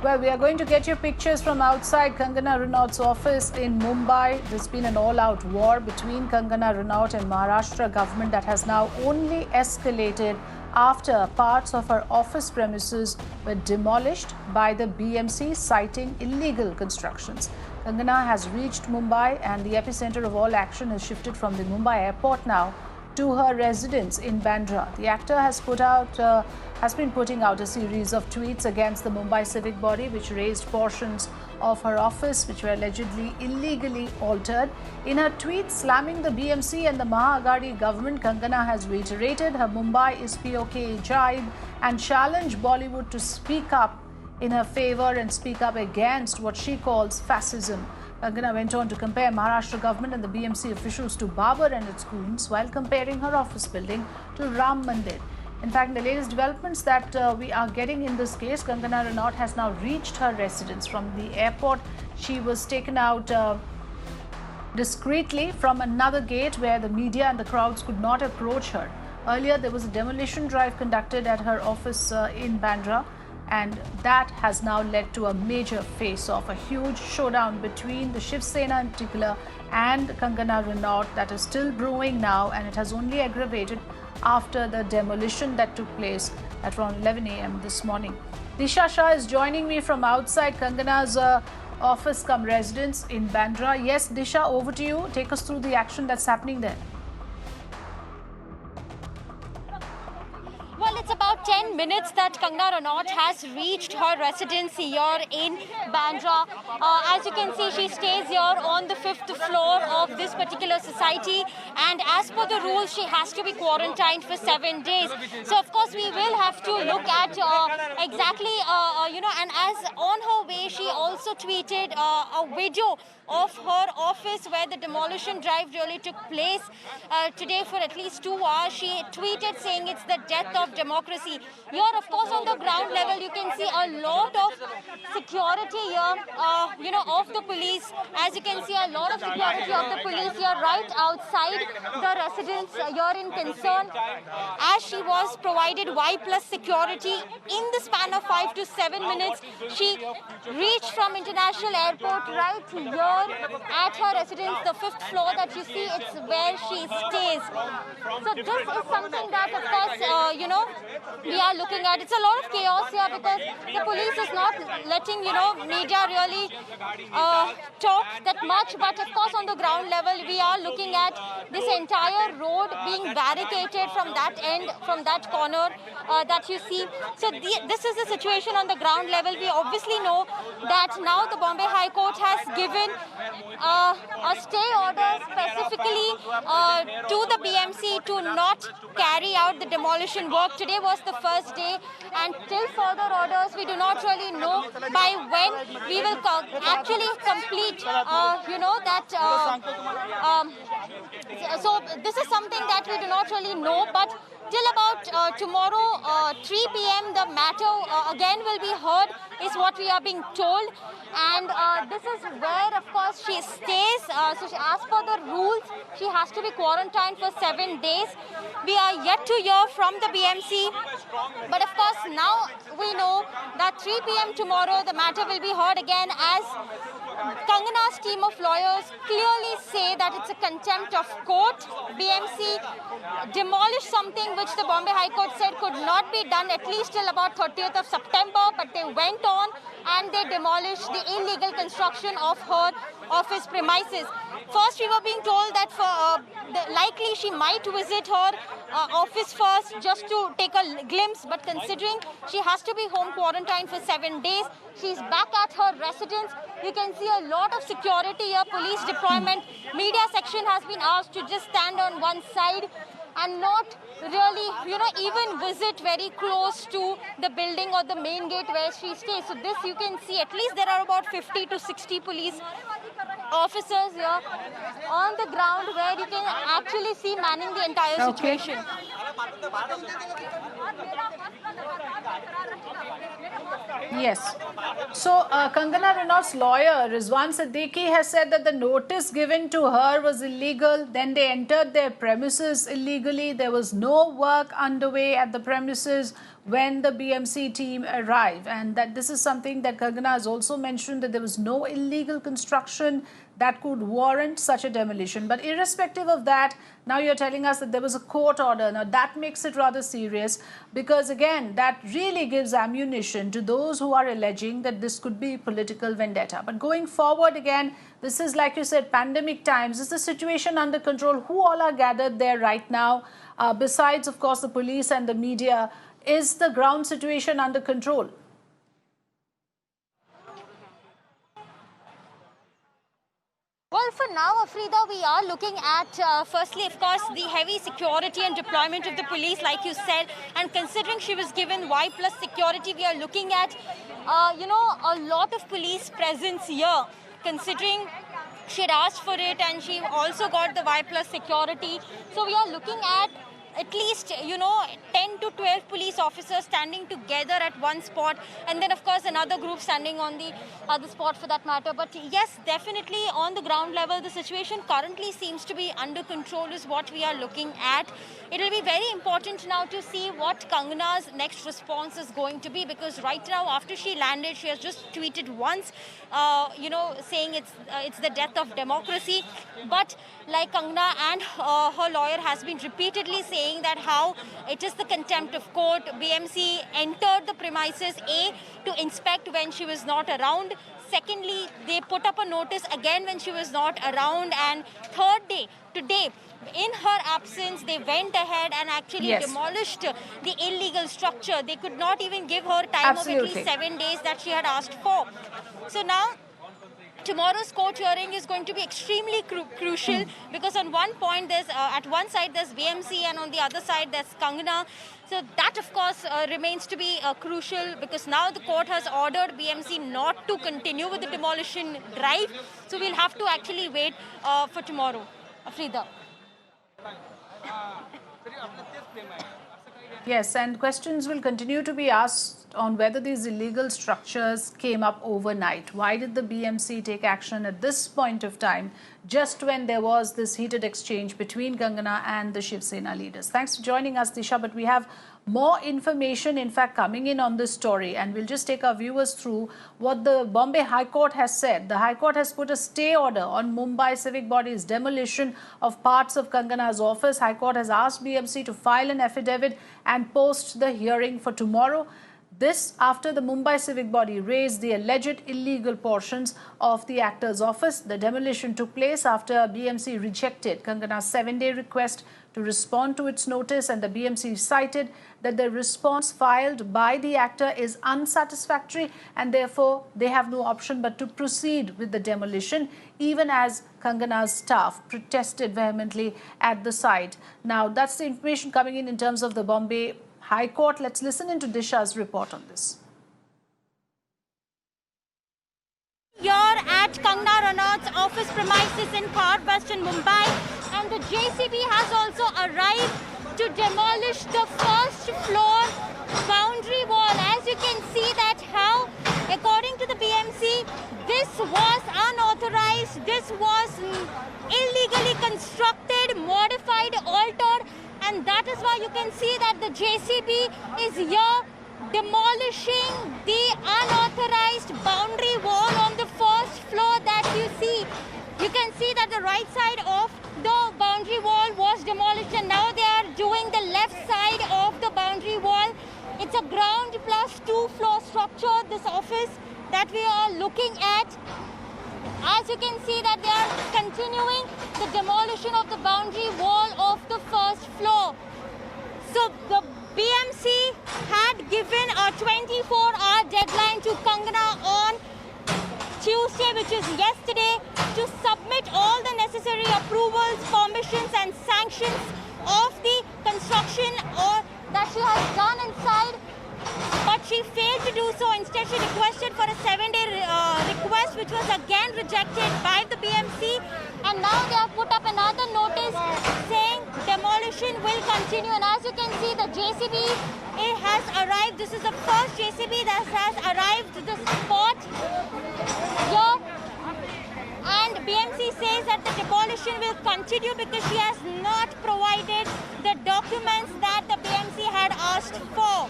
Well, we are going to get you pictures from outside Kangana Ranaut's office in Mumbai. There's been an all-out war between Kangana Ranaut and Maharashtra government that has now only escalated after parts of her office premises were demolished by the BMC, citing illegal constructions. Kangana has reached Mumbai, and the epicenter of all action has shifted from the Mumbai airport now to her residence in Bandra. The actor has been putting out a series of tweets against the Mumbai civic body, which raised portions of her office which were allegedly illegally altered. In her tweet slamming the BMC and the Maha-Aghadi government, Kangana has reiterated her Mumbai is POK jibe and challenged Bollywood to speak up in her favor and speak up against what she calls fascism. Kangana went on to compare Maharashtra government and the BMC officials to Babar and its goons, while comparing her office building to Ram Mandir. In fact, the latest developments that we are getting in this case, Kangana Ranaut has now reached her residence from the airport. She was taken out discreetly from another gate where the media and the crowds could not approach her. Earlier, there was a demolition drive conducted at her office in Bandra, and that has now led to a major face-off, a huge showdown between the Shiv Sena in particular and Kangana Ranaut that is still brewing now, and it has only aggravated after the demolition that took place at around 11 a.m. this morning. Disha Shah is joining me from outside Kangana's office cum residence in Bandra. Yes, Disha, over to you. Take us through the action that's happening there. Well, it's about 10 minutes that Kangana Ranaut has reached her residence here in Bandra. As you can see, she stays here on the 5th floor of this particular society, and as per the rules, she has to be quarantined for 7 days. So, of course, we will have to look at exactly, and as on her way, she also tweeted a video of her office where the demolition drive really took place today for at least 2 hours. She tweeted saying it's the death of democracy. Here, of course, on the ground level, you can see a lot of security here, of the police. As you can see, a lot of security of the police here right outside the residence here in concern, as she was provided Y+ security in the span of 5 to 7 minutes. She reached from International Airport right here at her residence, the 5th floor that you see, it's where she stays. So this is something that, of course, we are looking at. It's a lot of chaos here because the police is not letting, media really talk that much. But of course, on the ground level, we are looking at this entire road being barricaded from that end, from that corner that you see. So this is the situation on the ground level. We obviously know that now the Bombay High Court has given a stay order specifically to the BMC to not carry out the demolition work. Today was the first day, and till further orders, we do not really know by when we will actually complete, so this is something that we do not really know, but till about tomorrow, 3 p.m., the matter again will be heard, is what we are being told. And this is where, of course, she stays. So as per the rules, she has to be quarantined for 7 days. We are yet to hear from the BMC. But of course, now we know that 3 p.m. tomorrow, the matter will be heard again, as Kangana's team of lawyers clearly say that it's a contempt of court. BMC demolished something which the Bombay High Court said could not be done at least till about 30th of September, but they went on and they demolished the illegal construction of her office premises. First, we were being told that likely she might visit her office first just to take a glimpse, but considering she has to be home quarantined for 7 days, she's back at her residence. You can see a lot of security here, police deployment. Media section has been asked to just stand on one side and not really, even visit very close to the building or the main gate where she stays. So this, you can see, at least there are about 50 to 60 police officers here on the ground where you can actually see manning the entire situation. Yeah. Yes. So, Kangana Ranaut's lawyer, Rizwan Siddiqui, has said that the notice given to her was illegal. Then they entered their premises illegally. There was no work underway at the premises when the BMC team arrived. And that this is something that Kangana has also mentioned, that there was no illegal construction that could warrant such a demolition. But irrespective of that, now you're telling us that there was a court order. Now that makes it rather serious, because again, that really gives ammunition to those who are alleging that this could be political vendetta. But going forward, again, this is, like you said, pandemic times. Is the situation under control? Who all are gathered there right now? Besides, of course, the police and the media, is the ground situation under control? Well, for now, Afrida, we are looking at, firstly, of course, the heavy security and deployment of the police, like you said. And considering she was given Y+ security, we are looking at, a lot of police presence here, considering she had asked for it and she also got the Y+ security. So we are looking at least, 10 to 12 police officers standing together at one spot, and then, of course, another group standing on the other spot for that matter. But yes, definitely on the ground level, the situation currently seems to be under control is what we are looking at. It will be very important now to see what Kangana's next response is going to be, because right now, after she landed, she has just tweeted once, saying it's the death of democracy. But like Kangana and her lawyer has been repeatedly saying that how it is the contempt of court. BMC entered the premises, A, to inspect when she was not around. Secondly, they put up a notice again when she was not around. And third day, today, in her absence, they went ahead and actually demolished the illegal structure. They could not even give her time of at least 7 days that she had asked for. So now, tomorrow's court hearing is going to be extremely crucial, because on one point, there's at one side there's BMC and on the other side there's Kangana. So that, of course, remains to be crucial, because now the court has ordered BMC not to continue with the demolition drive. So we'll have to actually wait for tomorrow. Afrida. Yes, and questions will continue to be asked on whether these illegal structures came up overnight. Why did the BMC take action at this point of time, just when there was this heated exchange between Kangana and the Shiv Sena leaders? Thanks for joining us, Disha, but we have more information, in fact, coming in on this story, and we'll just take our viewers through what the Bombay High Court has said. The High Court has put a stay order on Mumbai civic body's demolition of parts of Kangana's office. High Court has asked BMC to file an affidavit and post the hearing for tomorrow. This after the Mumbai civic body raised the alleged illegal portions of the actor's office. The demolition took place after BMC rejected Kangana's 7-day request to respond to its notice, and the BMC cited that the response filed by the actor is unsatisfactory and therefore they have no option but to proceed with the demolition, even as Kangana's staff protested vehemently at the site. Now, that's the information coming in terms of the Bombay High Court. Let's listen into Disha's report on this. Here at Kangana Ranaut's office premises in Khar West in Mumbai, and the JCB has also arrived to demolish the first floor boundary wall. As you can see that how, according to the BMC, this was unauthorized, this was illegally constructed, modified, altered, and that is why you can see that the JCB is here demolishing the unauthorized boundary wall on the first floor that you see. You can see that the right side of the boundary wall was demolished, and now they are doing the left side of the boundary wall. It's a ground plus 2 floor structure, this office that we are looking at. As you can see that they are continuing the demolition of the boundary wall of the first floor. So the BMC had given a 24-hour deadline to Kangana on Tuesday, which is yesterday, to submit all the necessary approvals, permissions and sanctions of the construction or that she has done inside, but she failed to do so. Instead, she requested for a 7-day request, which was again rejected by the BMC, and now they have put up another notice saying demolition will continue. And as you can see, the JCB it has arrived. This is the first JCB that has arrived to the spot here. And BMC says that the demolition will continue because she has not provided the documents that the BMC had asked for.